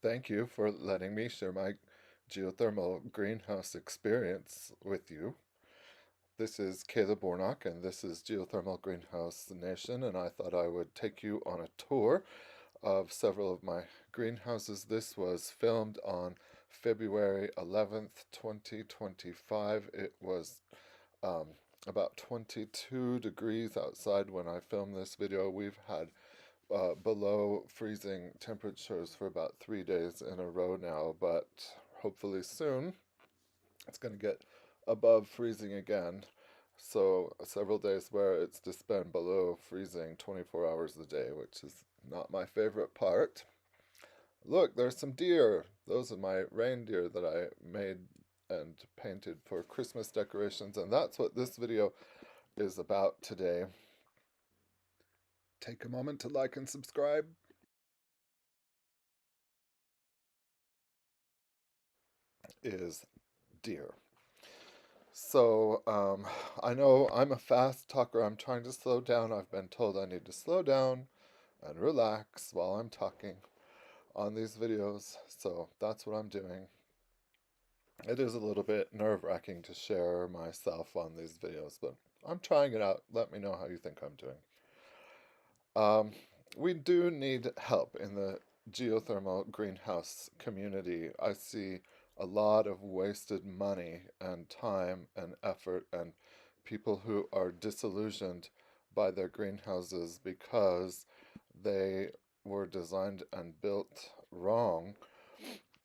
Thank you for letting me share my geothermal greenhouse experience with you. This is Caleb Warnock, and this is Geothermal Greenhouse Nation, and I thought I would take you on a tour of several of my greenhouses. This was filmed on February 11th, 2025. It was um, about 22 degrees outside when I filmed this video. We've had below freezing temperatures for about 3 days in a row now, but hopefully soon it's going to get above freezing again. So, several days where it's just been below freezing 24 hours a day, which is not my favorite part. Look, there's some deer. Those are my reindeer that I made and painted for Christmas decorations, and that's what this video is about today. Take a moment to like and subscribe. Is deer. So, I know I'm a fast talker. I'm trying to slow down. I've been told I need to slow down and relax while I'm talking on these videos. So that's what I'm doing. It is a little bit nerve-wracking to share myself on these videos, but I'm trying it out. Let me know how you think I'm doing. Um, we do need help in the geothermal greenhouse community. I see a lot of wasted money and time and effort and people who are disillusioned by their greenhouses because they were designed and built wrong.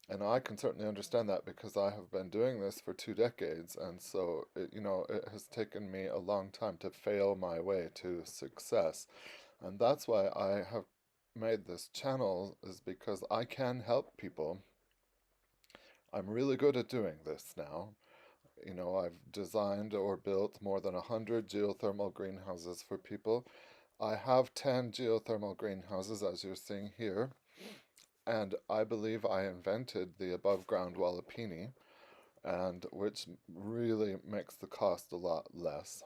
And I can certainly understand that because I have been doing this for 2 decades, and so it has taken me a long time to fail my way to success. And that's why I have made this channel, is because I can help people. I'm really good at doing this now. I've designed or built more than 100 geothermal greenhouses for people. I have 10 geothermal greenhouses, as you're seeing here, and I believe I invented the above ground Wallapini, and which really makes the cost a lot less.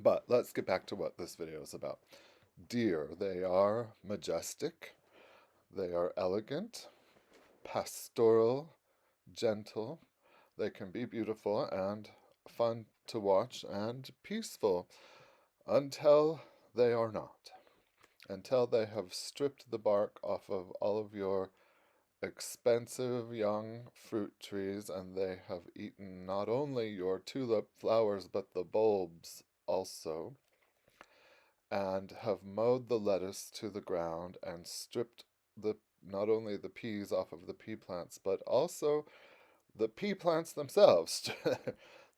But let's get back to what this video is about. Deer, they are majestic, they are elegant, pastoral, gentle. They can be beautiful and fun to watch and peaceful until they are not. Until they have stripped the bark off of all of your expensive young fruit trees and they have eaten not only your tulip flowers but the bulbs also, and have mowed the lettuce to the ground and stripped the not only the peas off of the pea plants but also the pea plants themselves.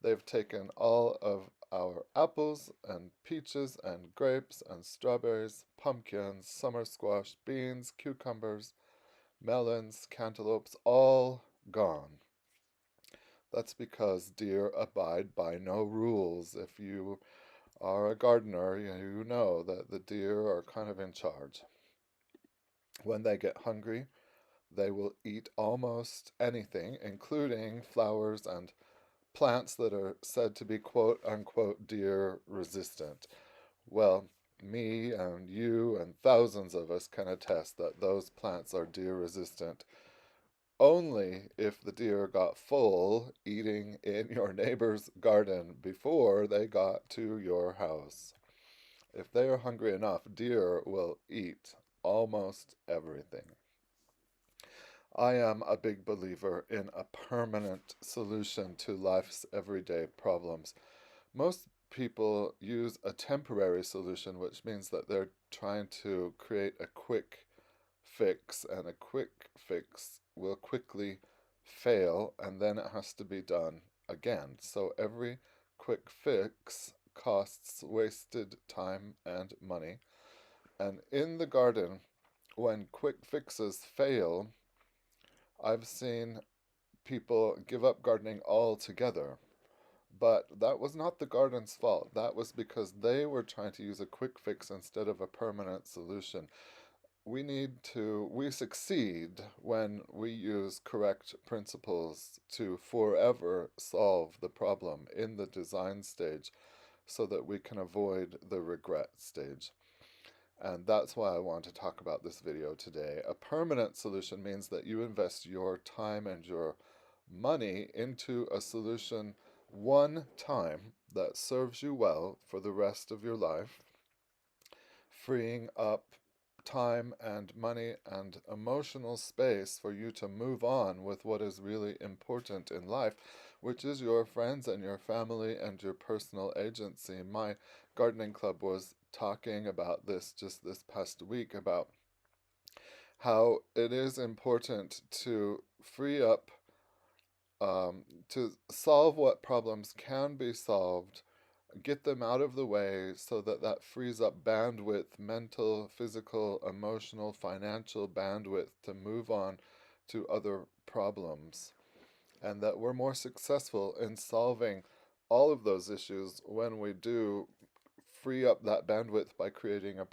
They've taken all of our apples and peaches and grapes and strawberries, pumpkins, summer squash, beans, cucumbers, melons, cantaloupes, all gone. That's because deer abide by no rules. If you are a gardener, you know that the deer are kind of in charge. When they get hungry, they will eat almost anything, including flowers and plants that are said to be quote unquote deer resistant. Well, me and you and thousands of us can attest that those plants are deer resistant only if the deer got full eating in your neighbor's garden before they got to your house. If they are hungry enough, deer will eat almost everything. I am a big believer in a permanent solution to life's everyday problems. Most people use a temporary solution, which means that they're trying to create a quick fix, and a quick fix will quickly fail, and then it has to be done again. So every quick fix costs wasted time and money. And in the garden, when quick fixes fail, I've seen people give up gardening altogether. But that was not the garden's fault. That was because they were trying to use a quick fix instead of a permanent solution. We succeed when we use correct principles to forever solve the problem in the design stage so that we can avoid the regret stage. And that's why I want to talk about this video today. A permanent solution means that you invest your time and your money into a solution one time that serves you well for the rest of your life, freeing up time and money and emotional space for you to move on with what is really important in life, which is your friends and your family and your personal agency. My gardening club was talking about this just this past week, about how it is important to free up, to solve what problems can be solved, get them out of the way so that that frees up bandwidth, mental, physical, emotional, financial bandwidth to move on to other problems. And that we're more successful in solving all of those issues when we do free up that bandwidth by creating a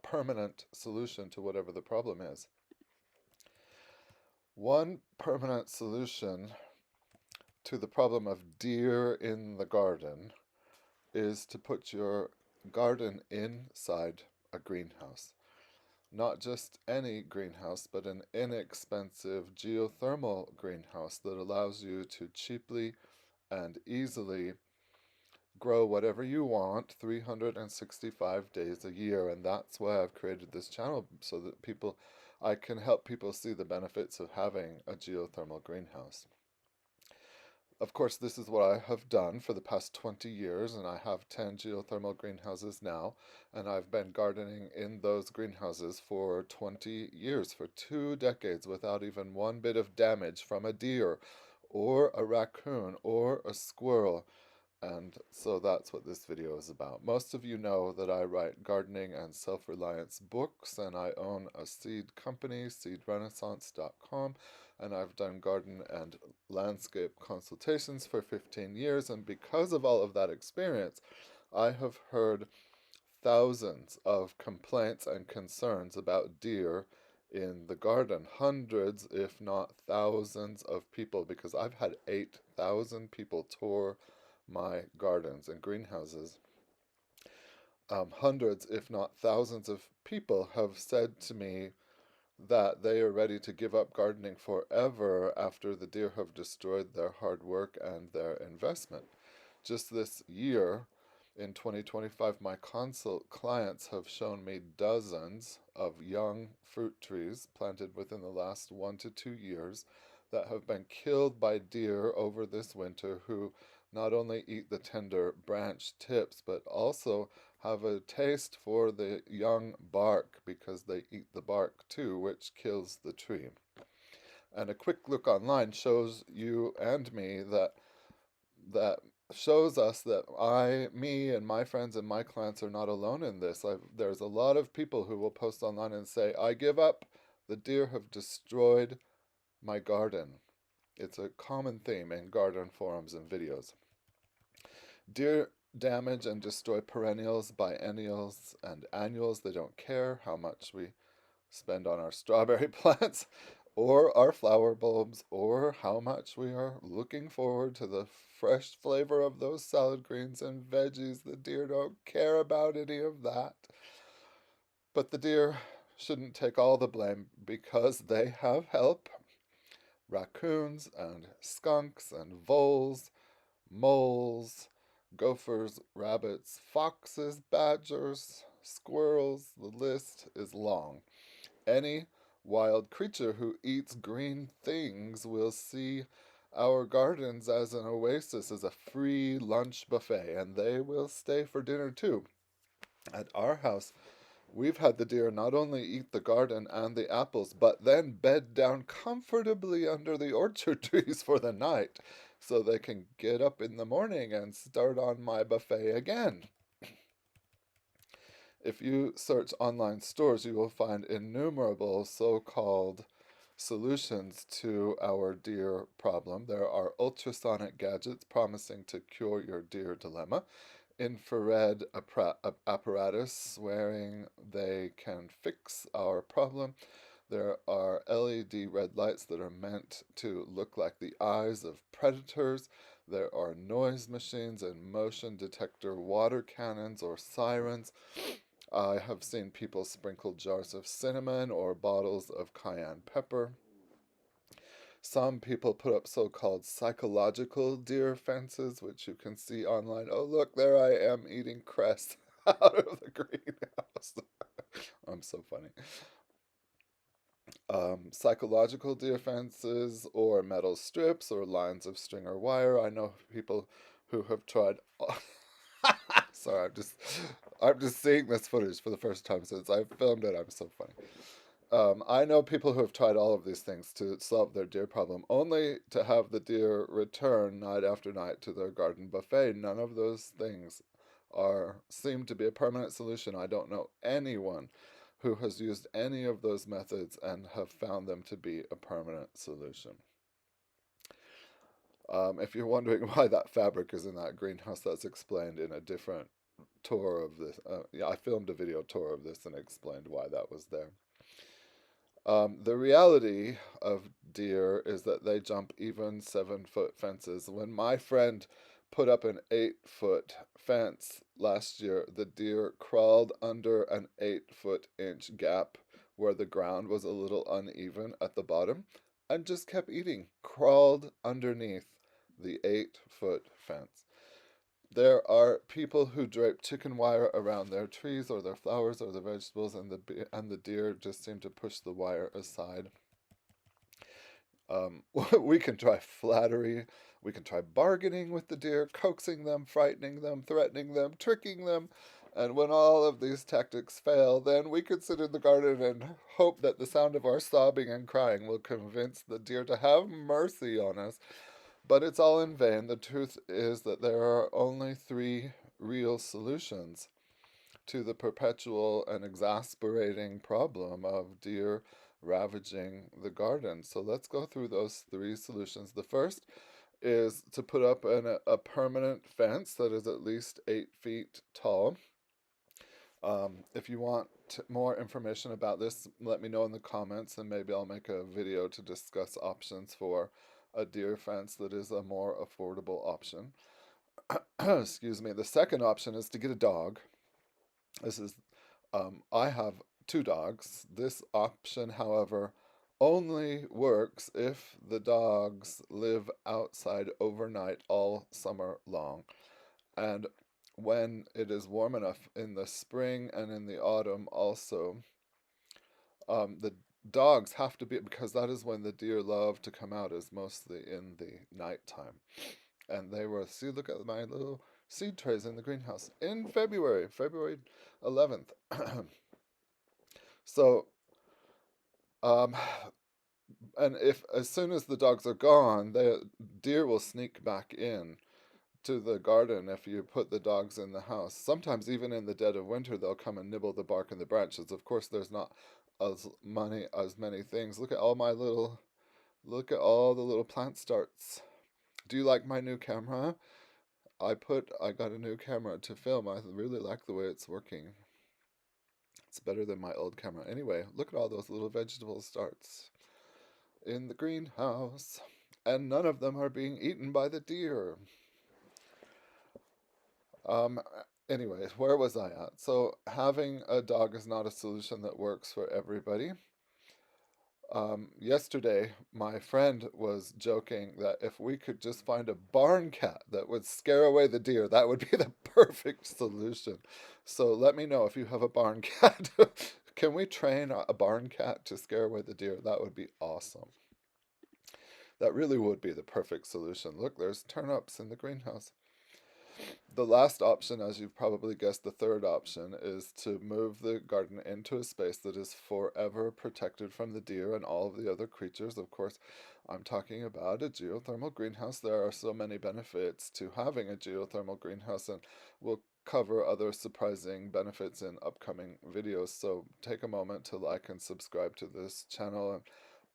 permanent solution to whatever the problem is. One permanent solution to the problem of deer in the garden is to put your garden inside a greenhouse. Not just any greenhouse, but an inexpensive geothermal greenhouse that allows you to cheaply and easily grow whatever you want 365 days a year. And that's why I've created this channel, so that I can help people see the benefits of having a geothermal greenhouse. Of course, this is what I have done for the past 20 years, and I have 10 geothermal greenhouses now, and I've been gardening in those greenhouses for 20 years, for 2 decades, without even one bit of damage from a deer or a raccoon or a squirrel. And so that's what this video is about. Most of you know that I write gardening and self-reliance books, and I own a seed company, seedrenaissance.com, and I've done garden and landscape consultations for 15 years, and because of all of that experience, I have heard thousands of complaints and concerns about deer in the garden. Hundreds, if not thousands of people, because I've had 8,000 people tour my gardens and greenhouses. Hundreds, if not thousands of people have said to me that they are ready to give up gardening forever after the deer have destroyed their hard work and their investment. Just this year, in 2025, my consult clients have shown me dozens of young fruit trees planted within the last 1 to 2 years that have been killed by deer over this winter, who not only eat the tender branch tips, but also have a taste for the young bark, because they eat the bark too, which kills the tree. And a quick look online shows you and me that shows us that me and my friends and my clients are not alone in this. There's a lot of people who will post online and say, I give up, the deer have destroyed my garden. It's a common theme in garden forums and videos. Deer damage and destroy perennials, biennials, and annuals. They don't care how much we spend on our strawberry plants or our flower bulbs, or how much we are looking forward to the fresh flavor of those salad greens and veggies. The deer don't care about any of that. But the deer shouldn't take all the blame, because they have help. Raccoons and skunks and voles, moles, gophers, rabbits, foxes, badgers, squirrels, the list is long. Any wild creature who eats green things will see our gardens as an oasis, as a free lunch buffet, and they will stay for dinner too. At our house, we've had the deer not only eat the garden and the apples, but then bed down comfortably under the orchard trees for the night, so they can get up in the morning and start on my buffet again. If you search online stores, you will find innumerable so-called solutions to our deer problem. There are ultrasonic gadgets promising to cure your deer dilemma, infrared apparatus swearing they can fix our problem. There are LED red lights that are meant to look like the eyes of predators. There are noise machines and motion detector water cannons or sirens. I have seen people sprinkle jars of cinnamon or bottles of cayenne pepper. Some people put up so-called psychological deer fences, which you can see online. Oh, look, there I am eating cress out of the greenhouse. I'm so funny. Psychological deer fences or metal strips or lines of string or wire. I know people who have tried. Sorry, I'm just seeing this footage for the first time since I filmed it. I'm so funny. I know people who have tried all of these things to solve their deer problem, only to have the deer return night after night to their garden buffet. None of those things seem to be a permanent solution. I don't know anyone who has used any of those methods and have found them to be a permanent solution. If you're wondering why that fabric is in that greenhouse, that's explained in a different tour of this. Yeah, I filmed a video tour of this and explained why that was there. The reality of deer is that they jump even 7-foot fences. When my friend put up an 8-foot fence last year, the deer crawled under an 8-foot-inch gap where the ground was a little uneven at the bottom and just kept eating, crawled underneath the 8-foot fence. There are people who drape chicken wire around their trees or their flowers or their vegetables, and the deer just seem to push the wire aside. We can try flattery. We can try bargaining with the deer, coaxing them, frightening them, threatening them, tricking them. And when all of these tactics fail, then we could sit in the garden and hope that the sound of our sobbing and crying will convince the deer to have mercy on us. But it's all in vain. The truth is that there are only 3 real solutions to the perpetual and exasperating problem of deer ravaging the garden. So let's go through those 3 solutions. The first is to put up a permanent fence that is at least 8 feet tall. If you want more information about this, let me know in the comments, and maybe I'll make a video to discuss options for a deer fence that is a more affordable option. Excuse me. The second option is to get a dog. This is, I have 2 dogs. This option, however, only works if the dogs live outside overnight all summer long. And when it is warm enough in the spring and in the autumn also, the dogs have to be, because that is when the deer love to come out, is mostly in the nighttime. And they were, see, look at my little seed trays in the greenhouse in February 11th. So, um, and if as soon as the dogs are gone, the deer will sneak back in to the garden if you put the dogs in the house. Sometimes even in the dead of winter, they'll come and nibble the bark and the branches. Of course, there's not as many things. Look at all the little plant starts. Do you like my new camera? I got a new camera to film. I really like the way it's working. It's better than my old camera. Anyway, look at all those little vegetable starts in the greenhouse. And none of them are being eaten by the deer. Um, Anyways, where was I at? So having a dog is not a solution that works for everybody. Yesterday, my friend was joking that if we could just find a barn cat that would scare away the deer, that would be the perfect solution. So let me know if you have a barn cat. Can we train a barn cat to scare away the deer? That would be awesome. That really would be the perfect solution. Look, there's turnips in the greenhouse. The last option, as you've probably guessed, the third option, is to move the garden into a space that is forever protected from the deer and all of the other creatures. Of course, I'm talking about a geothermal greenhouse. There are so many benefits to having a geothermal greenhouse, and we'll cover other surprising benefits in upcoming videos. So take a moment to like and subscribe to this channel, and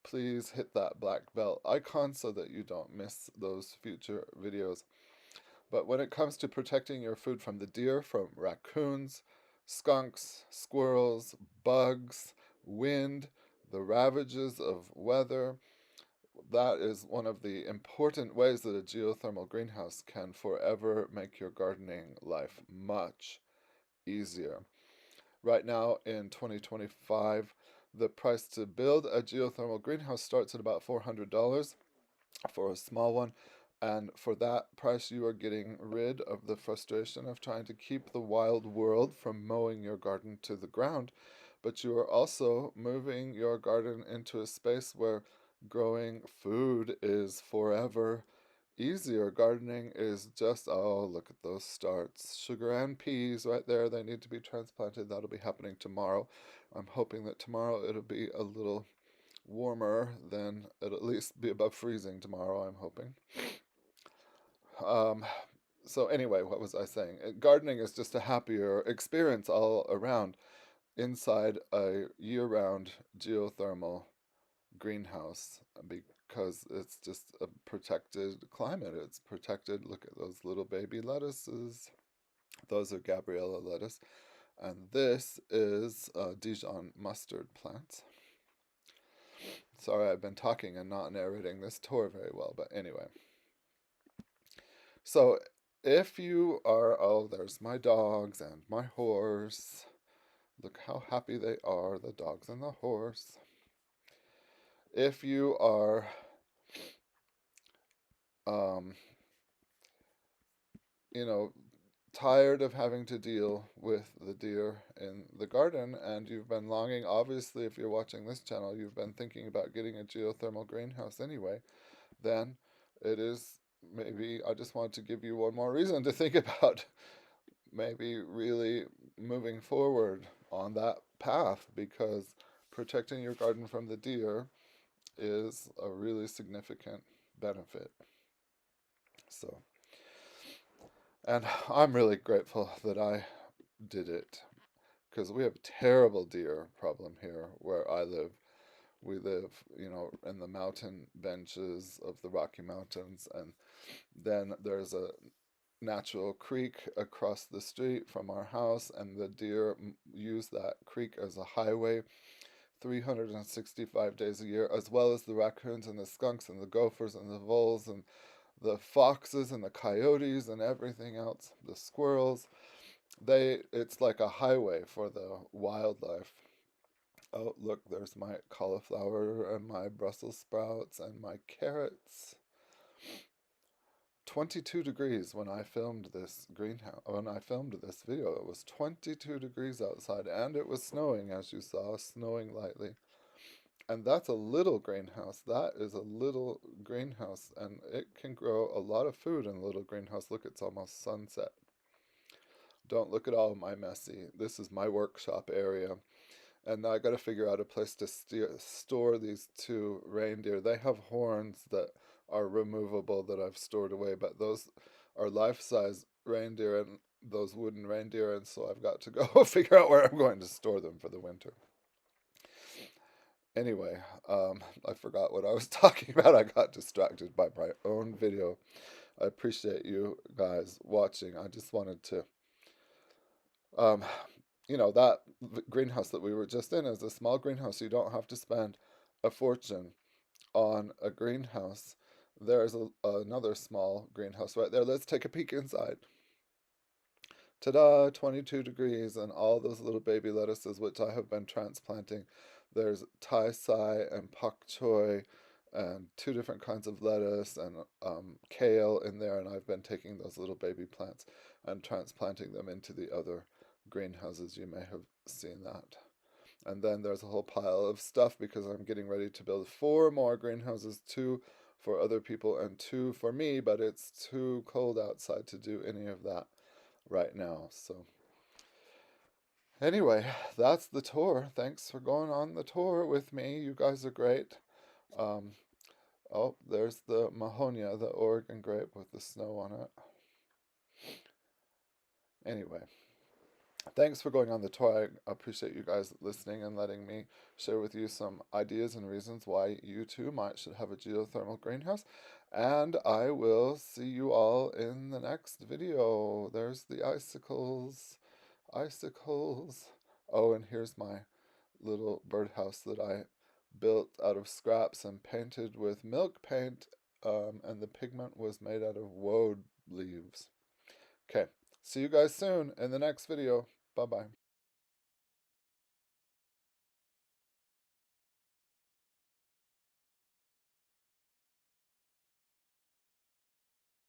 please hit that black bell icon so that you don't miss those future videos. But when it comes to protecting your food from the deer, from raccoons, skunks, squirrels, bugs, wind, the ravages of weather, that is one of the important ways that a geothermal greenhouse can forever make your gardening life much easier. Right now in 2025, the price to build a geothermal greenhouse starts at about $400 for a small one. And for that price, you are getting rid of the frustration of trying to keep the wild world from mowing your garden to the ground. But you are also moving your garden into a space where growing food is forever easier. Gardening is just, oh, look at those starts. Sugar and peas right there. They need to be transplanted. That'll be happening tomorrow. I'm hoping that tomorrow it'll be a little warmer, than it'll at least be above freezing tomorrow, I'm hoping. Um, so anyway, what was I saying? Gardening is just a happier experience all around inside a year-round geothermal greenhouse, because it's just a protected climate. It's protected. Look at those little baby lettuces. Those are Gabriella lettuce. And this is Dijon mustard plants. Sorry, I've been talking and not narrating this tour very well, but anyway. So if you are, oh, there's my dogs and my horse. Look how happy they are, the dogs and the horse. If you are you know, tired of having to deal with the deer in the garden, and you've been longing, obviously, if you're watching this channel, you've been thinking about getting a geothermal greenhouse anyway, then it is maybe, I just want to give you one more reason to think about maybe really moving forward on that path, because protecting your garden from the deer is a really significant benefit. So, and I'm really grateful that I did it, because we have a terrible deer problem here where I live. We live, in the mountain benches of the Rocky Mountains, and then there's a natural creek across the street from our house, and the deer use that creek as a highway 365 days a year, as well as the raccoons and the skunks and the gophers and the voles and the foxes and the coyotes and everything else, the squirrels. It's like a highway for the wildlife. Oh, look, there's my cauliflower and my Brussels sprouts and my carrots. 22 degrees when I filmed this greenhouse. When I filmed this video, it was 22 degrees outside, and it was snowing, as you saw, snowing lightly. And that's a little greenhouse. That is a little greenhouse, and it can grow a lot of food in a little greenhouse. Look, it's almost sunset. Don't look at all my messy. This is my workshop area. And I got to figure out a place to store these two reindeer. They have horns that are removable that I've stored away, but those are life-size reindeer and those wooden reindeer, and so I've got to go figure out where I'm going to store them for the winter. Anyway, I forgot what I was talking about. I got distracted by my own video. I appreciate you guys watching. I just wanted to that greenhouse that we were just in is a small greenhouse. You don't have to spend a fortune on a greenhouse. There's another small greenhouse right there. Let's take a peek inside. Ta-da, 22 degrees and all those little baby lettuces, which I have been transplanting. There's Tai Sai and Pak Choi and two different kinds of lettuce and kale in there, and I've been taking those little baby plants and transplanting them into the other greenhouses. You may have seen that. And then there's a whole pile of stuff because I'm getting ready to build 4 more greenhouses, 2 for other people and 2 for me, but it's too cold outside to do any of that right now. So anyway, that's the tour. Thanks for going on the tour with me. You guys are great. Oh, there's the Mahonia, the Oregon grape with the snow on it. Anyway, thanks for going on the tour. I appreciate you guys listening and letting me share with you some ideas and reasons why you too should have a geothermal greenhouse. And I will see you all in the next video. There's the icicles. Icicles. Oh, and here's my little birdhouse that I built out of scraps and painted with milk paint, and the pigment was made out of woad leaves. Okay, see you guys soon in the next video. Bye-bye.